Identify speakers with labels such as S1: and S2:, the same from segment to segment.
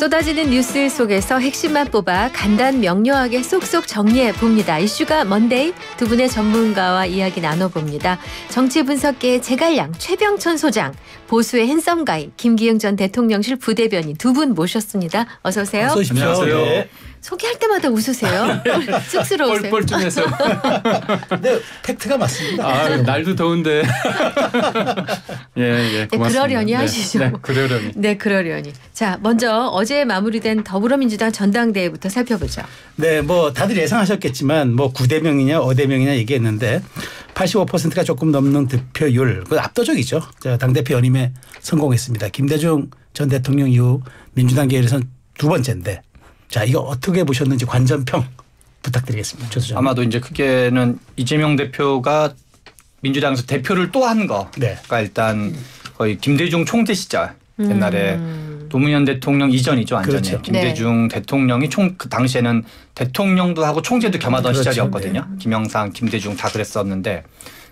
S1: 쏟아지는 뉴스 속에서 핵심만 뽑아 간단 명료하게 쏙쏙 정리해 봅니다. 이슈가 먼데이 두 분의 전문가와 이야기 나눠봅니다. 정치 분석계의 제갈량 최병천 소장, 보수의 핸섬 가이 김기영 전 대통령실 부대변인 두 분 모셨습니다. 어서 오세요.
S2: 어서 오십시오.
S3: 안녕하세요.
S2: 네.
S1: 소개할 때마다 웃으세요. 쑥스러우세요.
S3: 뻘쭘해서.
S2: 네, 팩트가 맞습니다.
S3: 아, 날도 더운데. 예, 고맙습니다.
S1: 그러려니 하시죠.
S3: 네, 그러려니.
S1: 네, 그러려니. 자, 먼저 어제 마무리된 더불어민주당 전당대회부터 살펴보죠.
S2: 네, 뭐 다들 예상하셨겠지만 뭐 9대0이냐 5대0이냐 얘기했는데 85%가 조금 넘는 득표율, 그 압도적이죠. 당대표 연임에 성공했습니다. 김대중 전 대통령 이후 민주당 계열에서는 두 번째인데, 자, 이거 어떻게 보셨는지 관전평 부탁드리겠습니다. 조 소장.
S4: 아마도 이제 크게는 이재명 대표가 민주당에서 대표를 또 한 거가
S2: 네.
S4: 일단 거의 김대중 총재 시절 옛날에 노무현 대통령 이전이죠, 완전히.
S2: 그렇죠.
S4: 김대중 대통령이 그 당시에는 대통령도 하고 총재도 겸하던
S2: 그렇죠.
S4: 시절이었거든요.
S2: 네.
S4: 김영삼, 김대중 다 그랬었는데,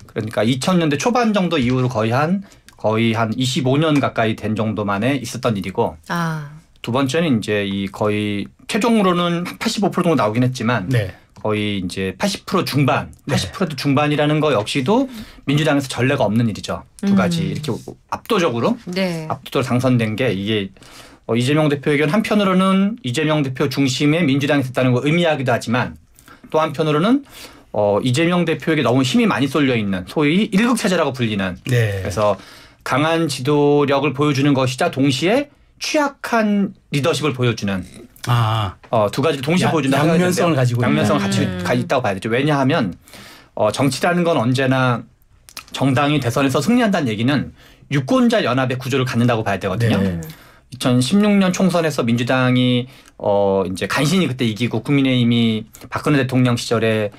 S4: 그러니까 2000년대 초반 정도 이후로 거의 한 25년 가까이 된 정도 만에 있었던 일이고, 두 번째는 이제 이 거의 최종으로는 85% 정도 나오긴 했지만
S2: 네.
S4: 거의 이제 80% 중반, 80% 중반이라는 거 역시도 민주당에서 전례가 없는 일이죠. 두 가지 이렇게 압도적으로 당선된 게 이게 이재명 대표에겐 한편으로는 이재명 대표 중심의 민주당이 됐다는 걸 의미하기도 하지만 또 한편으로는 이재명 대표에게 너무 힘이 많이 쏠려 있는 소위 일극 체제라고 불리는 그래서 강한 지도력을 보여주는 것이자 동시에 취약한 리더십을 보여주는 두 가지를 동시에 보여준다.
S2: 양면성을 가지고
S4: 양면성을 같이 있다고 봐야 되죠. 왜냐하면 정치라는 건 언제나 정당이 대선에서 승리한다는 얘기는 유권자 연합의 구조를 갖는다고 봐야 되거든요.
S2: 네.
S4: 2016년 총선에서 민주당이 이제 간신히 그때 이기고 국민의힘이 박근혜 대통령 시절에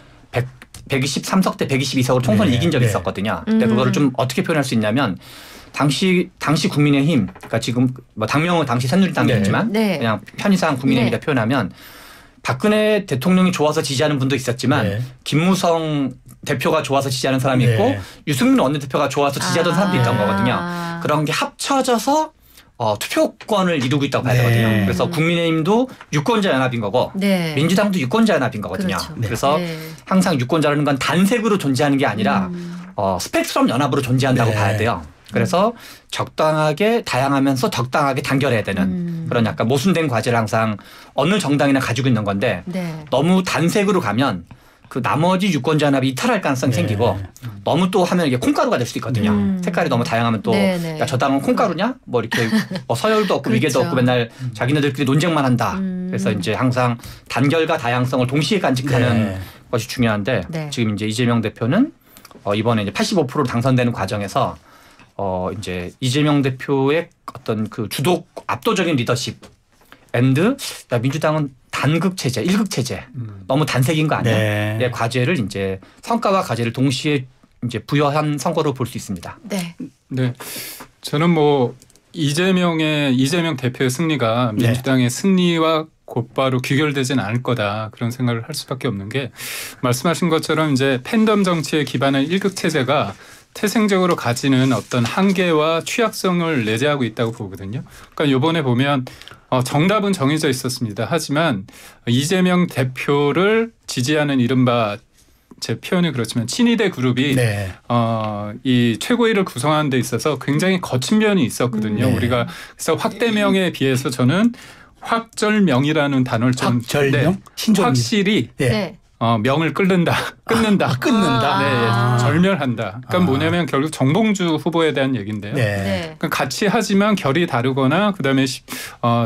S4: 123석 대 122석으로 총선을 이긴 적이 있었거든요. 근데 그거를 좀 어떻게 표현할 수 있냐면 당시 국민의힘, 그러니까 지금 뭐 당명은 당시 새누리당이었지만 그냥 편의상 국민의힘이라 표현하면 박근혜 대통령이 좋아서 지지하는 분도 있었지만 김무성 대표가 좋아서 지지하는 사람이 있고 유승민 원내대표가 좋아서 지지하던 사람도 있던 거거든요. 그런 게 합쳐져서 투표권을 이루고 있다고 봐야 되거든요. 그래서 국민의힘도 유권자 연합인 거고 민주당도 유권자 연합인 거거든요.
S1: 그렇죠.
S4: 그래서 항상 유권자라는 건 단색으로 존재하는 게 아니라 스펙트럼 연합으로 존재한다고 봐야 돼요. 그래서 적당하게 다양하면서 적당하게 단결해야 되는 그런 약간 모순된 과제를 항상 어느 정당이나 가지고 있는 건데 너무 단색으로 가면 그 나머지 유권자 연합이 이탈할 가능성이 생기고 너무 또 하면 이게 콩가루가 될 수도 있거든요. 색깔이 너무 다양하면 또 야, 저 당은 콩가루냐? 뭐 이렇게 서열도 없고 위계도 없고 맨날 자기네들끼리 논쟁만 한다. 그래서 이제 항상 단결과 다양성을 동시에 간직하는 것이 중요한데 지금 이제 이재명 대표는 이번에 이제 85%로 당선되는 과정에서 이제 이재명 대표의 어떤 그 주도 압도적인 리더십 앤드 민주당은 단극 체제, 일극 체제 너무 단색인 거 아니야? 의 과제를 이제 성과와 과제를 동시에 이제 부여한 선거로 볼 수 있습니다.
S3: 네, 저는 뭐 이재명 대표의 승리가 민주당의 승리와 곧바로 귀결되지는 않을 거다 그런 생각을 할 수밖에 없는 게 말씀하신 것처럼 이제 팬덤 정치에 기반한 일극 체제가 태생적으로 가지는 어떤 한계와 취약성을 내재하고 있다고 보거든요. 그러니까 이번에 보면 정답은 정해져 있었습니다. 하지만 이재명 대표를 지지하는 이른바 제 표현이 그렇지만 친이대 그룹이 이 최고위를 구성하는 데 있어서 굉장히 거친 면이 있었거든요. 우리가 그래서 확대명에 비해서 저는 확절명이라는 단어를 좀 확실히 명을 끊는다. 절멸한다. 그러니까 뭐냐면 결국 정봉주 후보에 대한 얘기인데요. 그러니까 같이 하지만 결이 다르거나 그다음에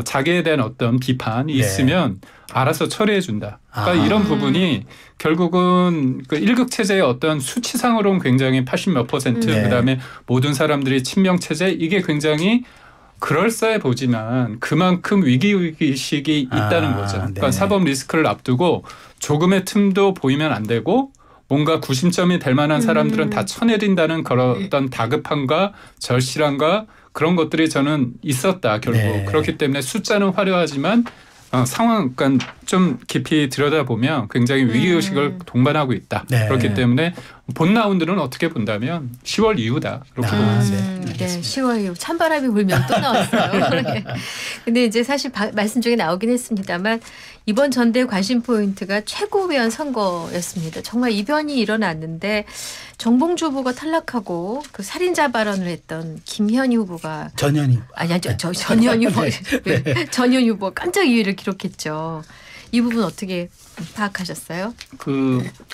S3: 자기에 대한 어떤 비판이 있으면 알아서 처리해 준다. 그러니까 이런 부분이 결국은 그 일극 체제의 어떤 수치상으로는 굉장히 80몇 %, 그다음에 모든 사람들이 친명 체제 이게 굉장히 그럴싸해 보지만 그만큼 위기의식이 있다는 거죠. 그러니까 사법 리스크를 앞두고 조금의 틈도 보이면 안 되고 뭔가 구심점이 될 만한 사람들은 다 쳐내린다는 그런 어떤 다급함과 절실함과 그런 것들이 저는 있었다. 결국 그렇기 때문에 숫자는 화려하지만 상황, 그러니까 좀 깊이 들여다보면 굉장히 위기의식을 동반하고 있다.
S2: 네.
S3: 그렇기 때문에 본 라운드는 어떻게 본다면 10월 이후다. 그렇게 보고 있습니다.
S1: 네, 10월 이후 찬바람이 불면 또 나왔어요. 근데 이제 사실 말씀 중에 나오긴 했습니다만 이번 전대 관심 포인트가 최고위원 선거였습니다. 정말 이변이 일어났는데 정봉주 후보가 탈락하고 그 살인자 발언을 했던 김현희 후보가
S2: 전현희.
S1: 아니요, 전현 후보. 네. 전현 후보 깜짝 2위를 기록했죠. 이 부분 어떻게 파악하셨어요?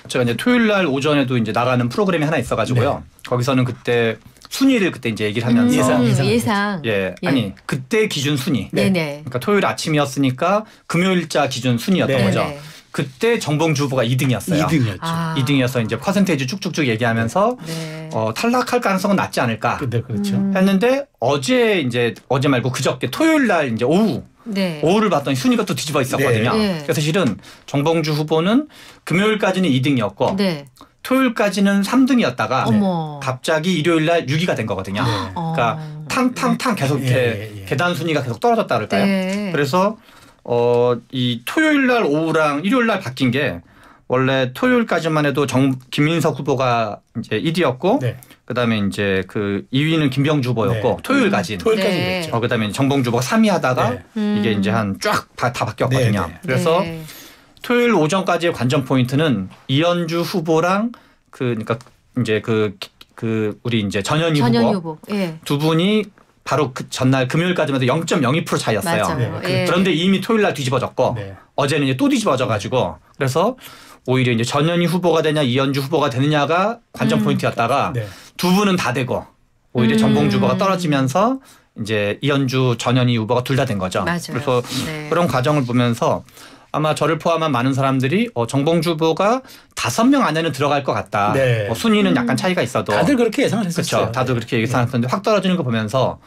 S4: 제가 이제 토요일 날 오전에도 이제 나가는 프로그램이 하나 있어가지고요. 거기서는 그때 순위를 그때 이제 얘기를 하면서
S1: 예상.
S4: 예, 아니 그때 기준 순위.
S1: 네네.
S4: 그러니까 토요일 아침이었으니까 금요일자 기준 순위였던
S2: 네.
S4: 거죠.
S1: 네네.
S4: 그때 정봉주 후보가 2등이었어요.
S2: 2등이었죠.
S4: 2등이어서 이제 퍼센테이지 쭉쭉쭉 얘기하면서
S1: 네.
S4: 탈락할 가능성은 낮지 않을까
S2: 네, 그렇죠.
S4: 했는데 어제 말고 그저께 토요일 날 이제
S1: 네.
S4: 오후를 봤더니 순위가 또 뒤집어 있었거든요.
S1: 네.
S4: 그래서 실은 정봉주 후보는 금요일까지는 2등이었고
S1: 네.
S4: 토요일까지는 3등이었다가
S1: 어머.
S4: 갑자기 일요일 날 6위가 된 거거든요. 그러니까 탕탕탕 계속 이렇게 계단 순위가 계속 떨어졌다 그럴까요?
S1: 네.
S4: 그래서 이 토요일 날 오후랑 일요일 날 바뀐 게 원래 토요일까지만 해도 김민석 후보가 이제 1위였고
S2: 네.
S4: 그다음에 이제 그 2위는 김병주 후보였고
S2: 네.
S4: 토요일까지.
S2: 토요일까지
S1: 네.
S2: 그랬죠.
S4: 그다음에 정봉주 후보가 3위 하다가 이게 이제 한 쫙 다 바뀌었거든요.
S2: 네, 네.
S4: 그래서
S1: 네.
S4: 토요일 오전까지의 관전 포인트는 이현주 후보랑 그러니까 이제 우리 이제 전현희 후보
S1: 예.
S4: 두 분이 바로 그 전날 금요일까지만 해도 0.02% 차이였어요.
S1: 맞아요.
S2: 네.
S1: 예.
S4: 그런데 이미 토요일 날 뒤집어졌고
S2: 네.
S4: 어제는 이제 또 뒤집어져 가지고 그래서 오히려 이제 전현희 후보가 되냐 이현주 후보가 되느냐가 관전 포인트였다가
S2: 네.
S4: 두 분은 다 되고 오히려 정봉주 후보가 떨어지면서 이제 이현주 전현희 후보가 둘 다 된 거죠.
S1: 맞아요.
S4: 그래서
S1: 네.
S4: 그런 과정을 보면서 아마 저를 포함한 많은 사람들이 정봉주 후보가 5명 안에는 들어갈 것 같다.
S2: 네.
S4: 순위는 약간 차이가 있어도
S2: 다들 그렇게 예상을 했었어요.
S4: 그렇죠. 다들 그렇게 예상했었는데 확 떨어지는 거 보면서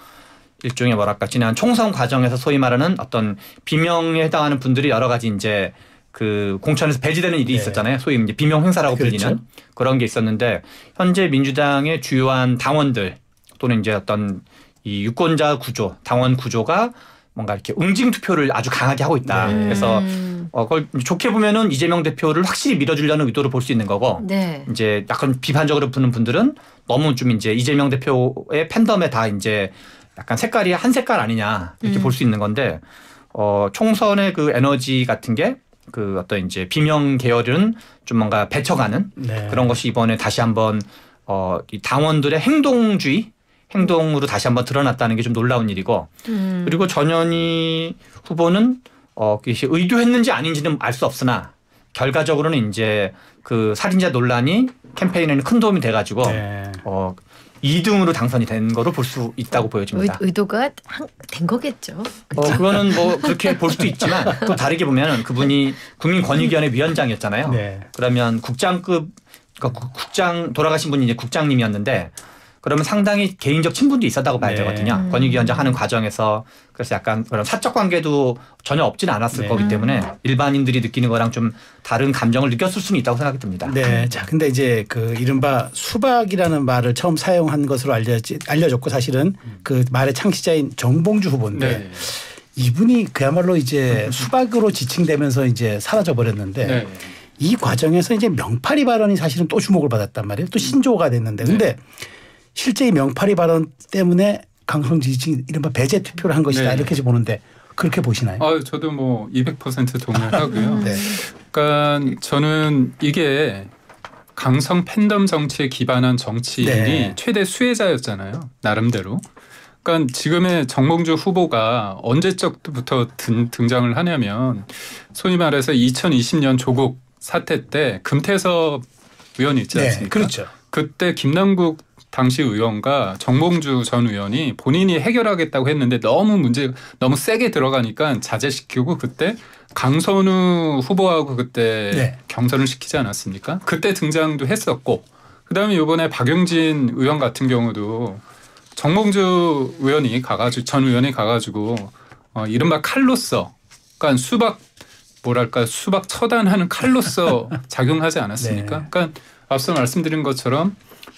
S4: 일종의 뭐랄까 지난 총선 과정에서 소위 말하는 어떤 비명에 해당하는 분들이 여러 가지 이제 그 공천에서 배제되는 일이
S2: 네.
S4: 있었잖아요. 소위 이제 비명 행사라고
S2: 그렇죠.
S4: 불리는 그런 게 있었는데 현재 민주당의 주요한 당원들 또는 이제 어떤 이 유권자 구조, 당원 구조가 뭔가 이렇게 응징 투표를 아주 강하게 하고 있다. 그래서 그걸 좋게 보면은 이재명 대표를 확실히 밀어주려는 의도로 볼 수 있는 거고,
S1: 네.
S4: 이제 약간 비판적으로 보는 분들은 너무 좀 이제 이재명 대표의 팬덤에 다 이제 약간 색깔이 한 색깔 아니냐 이렇게 볼 수 있는 건데, 총선의 그 에너지 같은 게 그 어떤 이제 비명 계열은 좀 뭔가 배쳐가는
S2: 네.
S4: 그런 것이 이번에 다시 한번 이 당원들의 행동으로 다시 한번 드러났다는 게 좀 놀라운 일이고, 그리고 전현희 후보는 그것이 의도했는지 아닌지는 알 수 없으나 결과적으로는 이제 그 살인자 논란이 캠페인에는 큰 도움이 돼가지고
S2: 네.
S4: 2등으로 당선이 된 거로 볼 수 있다고 보여집니다.
S1: 의도가 된 거겠죠.
S4: 그거는 뭐 그렇게 볼 수도 있지만 또 다르게 보면 그분이 국민권익위원회 위원장이었잖아요.
S2: 네.
S4: 그러면 국장급 그러니까 국장 돌아가신 분이 이제 국장님이었는데 그러면 상당히 개인적 친분도 있었다고 봐야
S2: 네.
S4: 되거든요. 권익위원장 하는 과정에서 그래서 약간 그런 사적 관계도 전혀 없지는 않았을
S2: 네.
S4: 거기 때문에 일반인들이 느끼는 거랑 좀 다른 감정을 느꼈을 수는 있다고 생각이 듭니다.
S2: 네. 자, 근데 이제 그 이른바 수박이라는 말을 처음 사용한 것으로 알려졌고 사실은 그 말의 창시자인 정봉주 후보인데
S3: 네.
S2: 이분이 그야말로 이제 수박으로 지칭되면서 이제 사라져 버렸는데
S3: 네.
S2: 이 과정에서 이제 명파리 발언이 사실은 또 주목을 받았단 말이에요. 또 신조어가 됐는데 근데 실제 이 명파리 발언 때문에 강성 지지층이 이른바 배제 투표를 한 것이다
S3: 네.
S2: 이렇게 보는데 그렇게 보시나요?
S3: 저도 뭐 200% 동의하고요.
S2: 네.
S3: 그러니까 저는 이게 강성 팬덤 정치에 기반한 정치인이
S2: 네.
S3: 최대 수혜자였잖아요. 나름대로. 그러니까 지금의 정봉주 후보가 언제적부터 등장을 하냐면 소위 말해서 2020년 조국 사태 때 금태섭 의원이 있지 않습니까?
S2: 네, 그렇죠.
S3: 그때 김남국 당시 의원과 정봉주 전 의원이 본인이 해결하겠다고 했는데 너무 세게 들어가니까 자제시키고 그때 강선우 후보하고 그때
S2: 네.
S3: 경선을 시키지 않았습니까? 그때 등장도 했었고 그다음에 이번에 박용진 의원 같은 경우도 정봉주 의원이 전 의원이 가가지고 이른바 칼로서 그러니까 수박 처단하는 칼로서 작용하지 않았습니까?
S2: 네.
S3: 그러니까 앞서 말씀드린 것처럼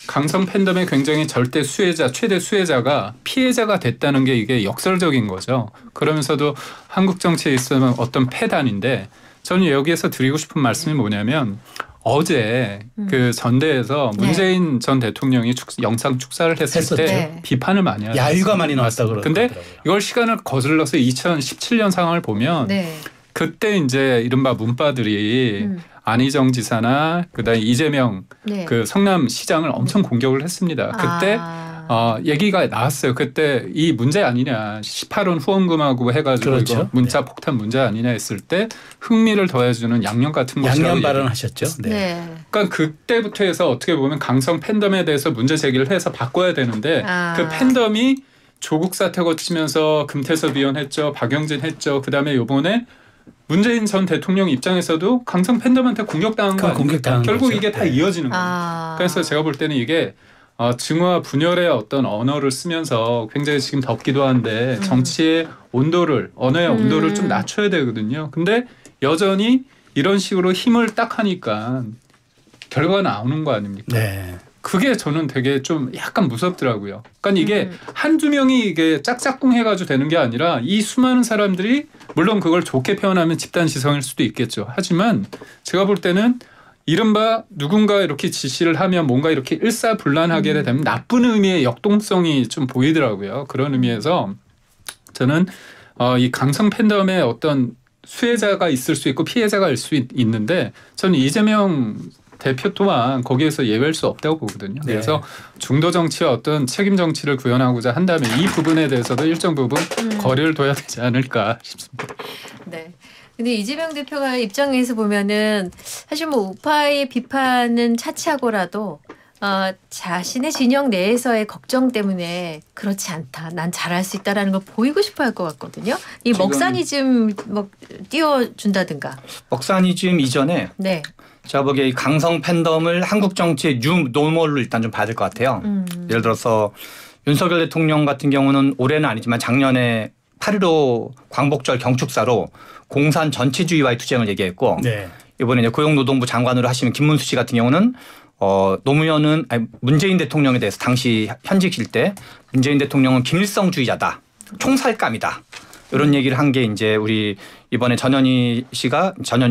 S3: 강성 팬덤의 굉장히 절대 수혜자, 최대 수혜자가 피해자가 됐다는 게 이게 역설적인 거죠. 그러면서도 한국 정치에 있어서는 어떤 폐단인데 저는 여기에서 드리고 싶은 말씀이 뭐냐면 어제 그 전대에서 문재인 전 대통령이 영상 축사를 했을 때
S1: 네.
S3: 비판을 많이 하셨어요.
S2: 야유가 많이 나왔다 그러더라고요.
S3: 근데 이걸 시간을 거슬러서 2017년 상황을 보면
S1: 네.
S3: 그때 이제 이른바 문바들이 안희정 지사나 그다음에 이재명
S1: 네.
S3: 그 성남시장을 엄청 공격을 했습니다. 그때 얘기가 나왔어요. 그때 이 문제 아니냐 18원 후원금하고 해가지고
S2: 그렇죠.
S3: 이거 문자 폭탄 문제 아니냐 했을 때 흥미를 더해주는 양념 같은 것이라고
S2: 양념 발언하셨죠. 네.
S1: 네.
S3: 그러니까 그때부터 해서 어떻게 보면 강성 팬덤에 대해서 문제 제기를 해서 바꿔야 되는데 그 팬덤이 조국 사태 거치면서 금태섭 의원 했죠. 박영진 했죠. 그다음에 요번에 문재인 전 대통령 입장에서도 강성 팬덤한테 공격당한 거 아닙니까? 결국
S2: 거죠.
S3: 이게 다
S2: 네.
S3: 이어지는 거예요. 그래서 제가 볼 때는 이게 증오와 분열의 어떤 언어를 쓰면서 굉장히 지금 덥기도 한데 정치의 온도를 언어의 온도를 좀 낮춰야 되거든요. 근데 여전히 이런 식으로 힘을 딱 하니까 결과가 나오는 거 아닙니까?
S2: 네.
S3: 그게 저는 되게 좀 약간 무섭더라고요. 그러니까 이게 한두 명이 이게 짝짝꿍 해가지고 되는 게 아니라 이 수많은 사람들이 물론 그걸 좋게 표현하면 집단 시성일 수도 있겠죠. 하지만 제가 볼 때는 이른바 누군가 이렇게 지시를 하면 뭔가 이렇게 일사불란하게 되면 나쁜 의미의 역동성이 좀 보이더라고요. 그런 의미에서 저는 이 강성 팬덤의 어떤 수혜자가 있을 수 있고 피해자가 있을 수 있는데 저는 이재명 대표 또한 거기에서 예외일 수 없다고 보거든요.
S2: 네.
S3: 그래서 중도 정치와 어떤 책임 정치를 구현하고자 한다면 이 부분에 대해서도 일정 부분 거리를 둬야 되지 않을까 싶습니다.
S1: 네. 근데 이재명 대표가 입장에서 보면은 사실 뭐 우파의 비판은 차치하고라도 자신의 진영 내에서의 걱정 때문에 그렇지 않다. 난 잘할 수 있다라는 걸 보이고 싶어 할 것 같거든요. 이 먹사니즘 뭐 띄워준다든가.
S4: 먹사니즘 이전에
S1: 네.
S4: 제가 보기에 이 강성 팬덤을 한국 정치의 뉴 노멀로 일단 좀 봐야 될 것 같아요. 예를 들어서 윤석열 대통령 같은 경우는 올해는 아니지만 작년에 8.15 광복절 경축사로 공산 전체주의와의 투쟁을 얘기했고
S2: 네.
S4: 이번에 이제 고용노동부 장관으로 하시는 김문수 씨 같은 경우는 노무현은 문재인 대통령에 대해서 당시 현직일 때 문재인 대통령은 김일성주의자다, 총살감이다. 이런 얘기를 한 게 이제 우리 이번에 전현희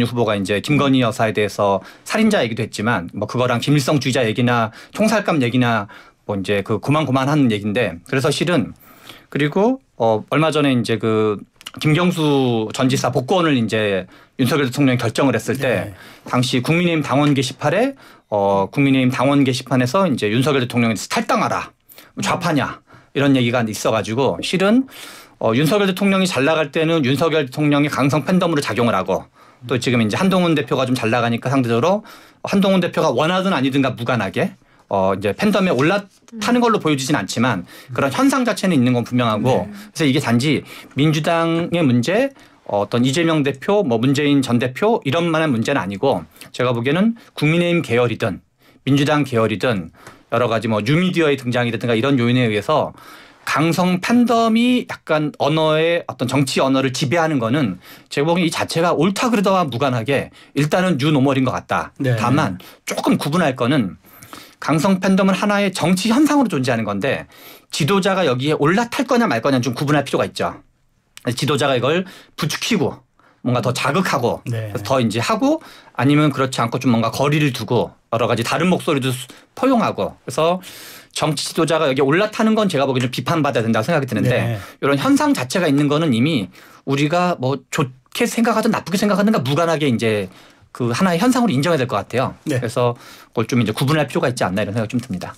S4: 후보가 이제 김건희 여사에 대해서 살인자 얘기도 했지만 뭐 그거랑 김일성주의자 얘기나 총살감 얘기나 뭐 이제 그 고만고만한 얘기인데 그래서 실은 그리고 얼마 전에 이제 그 김경수 전 지사 복권을 이제 윤석열 대통령이 결정을 했을 때
S2: 네.
S4: 당시 국민의힘 당원 게시판에 국민의힘 당원 게시판에서 이제 윤석열 대통령에 대해서 탈당하라, 좌파냐 이런 얘기가 있어가지고 실은 윤석열 대통령이 잘 나갈 때는 윤석열 대통령이 강성 팬덤으로 작용을 하고 또 지금 이제 한동훈 대표가 좀 잘 나가니까 상대적으로 한동훈 대표가 원하든 아니든가 무관하게 이제 팬덤에 올라타는 걸로 보여지진 않지만 그런 현상 자체는 있는 건 분명하고 그래서 이게 단지 민주당의 문제 어떤 이재명 대표 뭐 문재인 전 대표 이런 만한 문제는 아니고 제가 보기에는 국민의힘 계열이든 민주당 계열이든 여러 가지 뭐 뉴미디어의 등장이라든가 이런 요인에 의해서 강성 팬덤이 약간 언어의 어떤 정치 언어를 지배하는 거는 제가 보기엔 이 자체가 옳다 그러다와 무관하게 일단은 뉴노멀인 것 같다.
S2: 네.
S4: 다만 조금 구분할 거는 강성 팬덤은 하나의 정치 현상으로 존재하는 건데 지도자가 여기에 올라탈 거냐 말 거냐 좀 구분할 필요가 있죠. 지도자가 이걸 부추기고 뭔가 더 자극하고
S2: 네.
S4: 더 이제 하고 아니면 그렇지 않고 좀 뭔가 거리를 두고 여러 가지 다른 목소리도 포용하고 그래서 정치 지도자가 여기 올라타는 건 제가 보기에는 비판받아야 된다고 생각이 드는데
S2: 네.
S4: 이런 현상 자체가 있는 거는 이미 우리가 뭐 좋게 생각하든 나쁘게 생각하든가 무관하게 이제 그 하나의 현상으로 인정해야 될 것 같아요.
S2: 네.
S4: 그래서 그걸 좀 이제 구분할 필요가 있지 않나 이런 생각이 좀 듭니다.